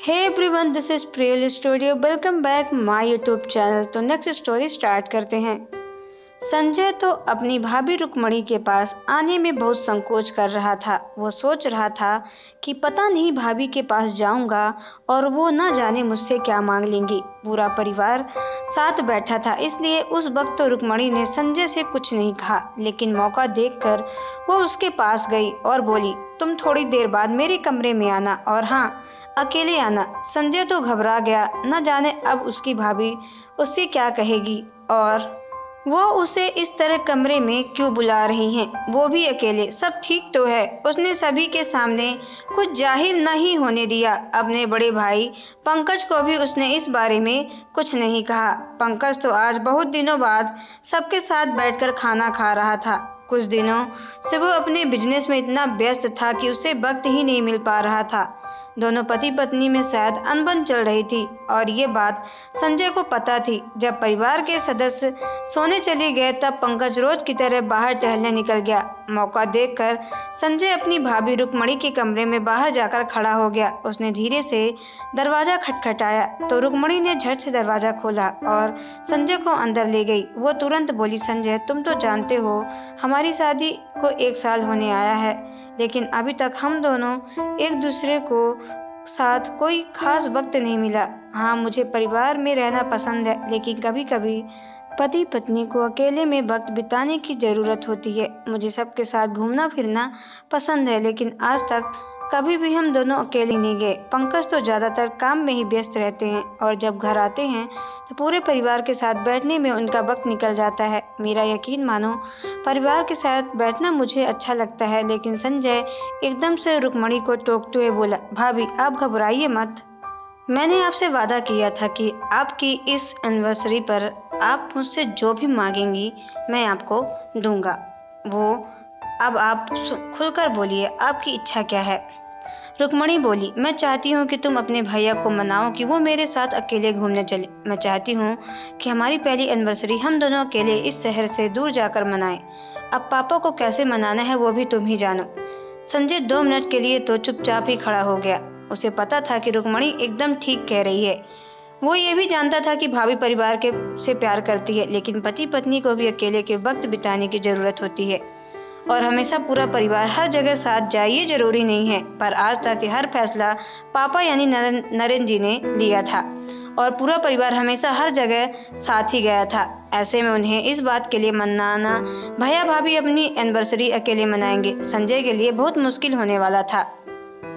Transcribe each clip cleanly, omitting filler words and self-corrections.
Hey everyone, this is Priyal studio. Welcome back my YouTube channel. तो next story start करते हैं। संजय तो अपनी भाभी रुक्मणी के पास आने में बहुत संकोच कर रहा था। वो सोच रहा था कि पता नहीं भाभी के पास जाऊंगा और वो ना जाने मुझसे क्या मांग लेंगी। पूरा परिवार साथ बैठा था, इसलिए उस वक्त तो रुक्मणी ने संजय से कुछ नहीं कहा, लेकिन मौका देखकर वो उसके पास गई और बोली, तुम थोड़ी देर बाद मेरे कमरे में आना, और हाँ, अकेले आना। संजय तो घबरा गया, न जाने अब उसकी भाभी उससे क्या कहेगी और वो उसे इस तरह कमरे में क्यों बुला रही हैं, वो भी अकेले। सब ठीक तो है। उसने सभी के सामने कुछ जाहिर नहीं होने दिया। अपने बड़े भाई पंकज को भी उसने इस बारे में कुछ नहीं कहा। पंकज तो आज बहुत दिनों बाद सबके साथ बैठकर खाना खा रहा था। कुछ दिनों से वो अपने बिजनेस में इतना व्यस्त था कि उसे वक्त ही नहीं मिल पा रहा था। दोनों पति पत्नी में शायद अनबन चल रही थी और ये बात संजय को पता थी। जब परिवार के सदस्य सोने चले गए तब पंकज रोज की तरह बाहर टहलने निकल गया। मौका देखकर संजय अपनी भाभी रुक्मणी के कमरे में बाहर जाकर खड़ा हो गया। उसने धीरे से दरवाजा खटखटाया तो रुक्मणी ने झट से दरवाजा खोला और संजय को अंदर ले गई। वो तुरंत बोली, संजय, तुम तो जानते हो हमारी शादी को 1 साल होने आया है, लेकिन अभी तक हम दोनों एक दूसरे को साथ कोई खास वक्त नहीं मिला। हाँ, मुझे परिवार में रहना पसंद है, लेकिन कभी कभी पति पत्नी को अकेले में वक्त बिताने की जरूरत होती है। मुझे सबके साथ घूमना फिरना पसंद है, लेकिन आज तक कभी भी हम दोनों अकेले नहीं गए। पंकज तो ज्यादातर काम में ही व्यस्त रहते हैं और जब घर आते हैं तो पूरे परिवार के साथ बैठने में उनका वक्त निकल जाता है। मेरा यकीन मानो, परिवार के साथ बैठना मुझे अच्छा लगता है। लेकिन संजय एकदम से रुक्मणी को टोकते हुए बोला, भाभी, आप घबराइए मत। मैंने आपसे वादा किया था कि आपकी इस एनिवर्सरी पर आप मुझसे जो भी मांगेंगी मैं आपको दूंगा। वो अब आप खुलकर बोलिए, आपकी इच्छा क्या है? रुक्मणी बोली, मैं चाहती हूँ कि तुम अपने भैया को मनाओ कि वो मेरे साथ अकेले घूमने चले। मैं चाहती हूँ कि हमारी पहली एनिवर्सरी हम दोनों अकेले इस शहर से दूर जाकर मनाएं। अब पापा को कैसे मनाना है वो भी तुम ही जानो। संजय 2 मिनट के लिए तो चुपचाप ही खड़ा हो गया। उसे पता था कि रुक्मणी एकदम ठीक कह रही है। वो ये भी जानता था कि भाभी परिवार के से प्यार करती है, लेकिन पति पत्नी को भी अकेले के वक्त बिताने की जरूरत होती है और हमेशा पूरा परिवार हर जगह साथ जाए ये जरूरी नहीं है। पर आज तक हर फैसला पापा यानी नरेंद्र जी ने लिया था और पूरा परिवार हमेशा हर जगह साथ ही गया था। ऐसे में उन्हें इस बात के लिए मनाना, भैया भाभी अपनी एनिवर्सरी अकेले मनाएंगे, संजय के लिए बहुत मुश्किल होने वाला था।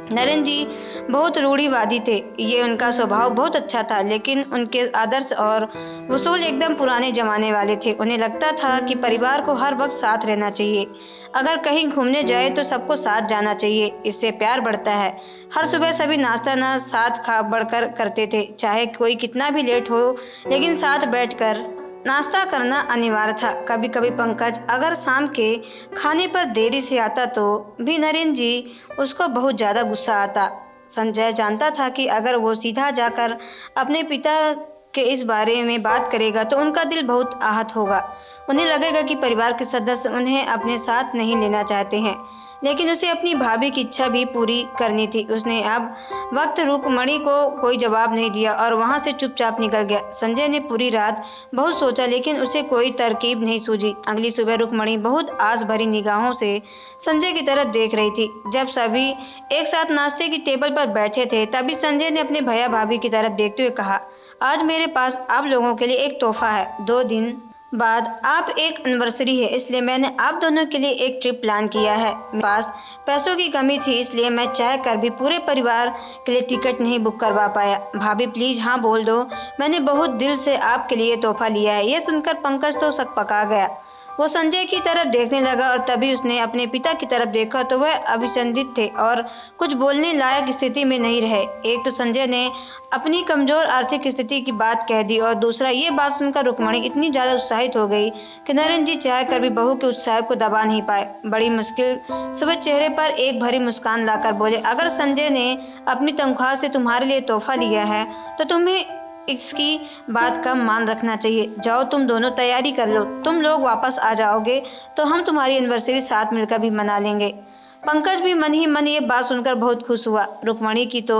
नरेंद्र जी बहुत रूढ़िवादी थे। ये उनका स्वभाव बहुत अच्छा था, लेकिन उनके आदर्श और उसूल एकदम पुराने जमाने वाले थे। उन्हें लगता था कि परिवार को हर वक्त साथ रहना चाहिए। अगर कहीं घूमने जाए तो सबको साथ जाना चाहिए, इससे प्यार बढ़ता है। हर सुबह सभी नाश्ता ना साथ खा बढ़कर करते थे, चाहे कोई कितना भी लेट हो, लेकिन साथ बैठकर नाश्ता करना अनिवार्य था। कभी कभी पंकज अगर शाम के खाने पर देरी से आता तो भी नरेंद्र जी उसको बहुत ज्यादा गुस्सा आता। संजय जानता था कि अगर वो सीधा जाकर अपने पिता के इस बारे में बात करेगा तो उनका दिल बहुत आहत होगा। उन्हें लगेगा कि परिवार के सदस्य उन्हें अपने साथ नहीं लेना चाहते हैं, लेकिन उसे अपनी भाभी की इच्छा भी पूरी करनी थी। उसने अब वक्त रुक्मणी को कोई जवाब नहीं दिया और वहां से चुपचाप निकल गया। संजय ने पूरी रात बहुत सोचा, लेकिन उसे कोई तरकीब नहीं सूझी। अगली सुबह रुक्मणी बहुत आस भरी निगाहों से संजय की तरफ देख रही थी। जब सभी एक साथ नाश्ते की टेबल पर बैठे थे तभी संजय ने अपने भैया भाभी की तरफ देखते हुए कहा, आज मेरे पास आप लोगों के लिए एक तोहफा है। 2 दिन बाद आप एक एनिवर्सरी है, इसलिए मैंने आप दोनों के लिए एक ट्रिप प्लान किया है। मेरे पास पैसों की कमी थी, इसलिए मैं चाह कर भी पूरे परिवार के लिए टिकट नहीं बुक करवा पाया। भाभी प्लीज हाँ बोल दो, मैंने बहुत दिल से आपके लिए तोहफा लिया है। यह सुनकर पंकज तो सकपका गया। वो संजय की तरफ देखने लगा और तभी उसने अपने पिता की तरफ देखा तो वह अभिसंदित थे और कुछ बोलने लायक स्थिति में नहीं रहे। एक तो संजय ने अपनी कमजोर आर्थिक स्थिति की बात कह दी और दूसरा ये बात सुनकर रुक्मणी इतनी ज्यादा उत्साहित हो गई कि नरेंद्र जी चाह कर भी बहू के उत्साह को दबा नहीं पाए। बड़ी मुश्किल सुबह चेहरे पर एक भरी मुस्कान लाकर बोले, अगर संजय ने अपनी तनख्वाह से तुम्हारे लिए तोहफा लिया है तो तुम्हें इसकी बात का मान रखना चाहिए। जाओ, तुम दोनों तैयारी कर लो। तुम लोग वापस आ जाओगे तो हम तुम्हारी एनिवर्सरी साथ मिलकर भी मना लेंगे। पंकज भी मन ही मन ये बात सुनकर बहुत खुश हुआ। रुक्मणी की तो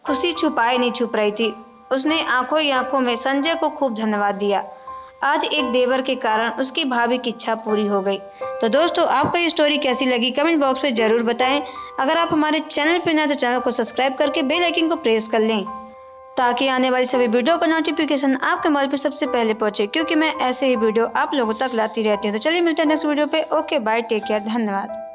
खुशी छुपाए नहीं छुप रही थी। उसने आंखों ही आंखों में संजय को खूब धन्यवाद दिया। आज एक देवर के कारण उसकी भाभी की इच्छा पूरी हो गई। तो दोस्तों, आपको ये स्टोरी कैसी लगी कमेंट बॉक्स में जरूर बताएं। अगर आप हमारे चैनल पर नए तो चैनल को सब्सक्राइब करके बेल आइकन को प्रेस कर लें, ताकि आने वाली सभी वीडियो का नोटिफिकेशन आपके मोबाइल पर सबसे पहले पहुंचे, क्योंकि मैं ऐसे ही वीडियो आप लोगों तक लाती रहती हूँ। तो चलिए मिलते हैं नेक्स्ट वीडियो पे। ओके बाय, टेक केयर, धन्यवाद।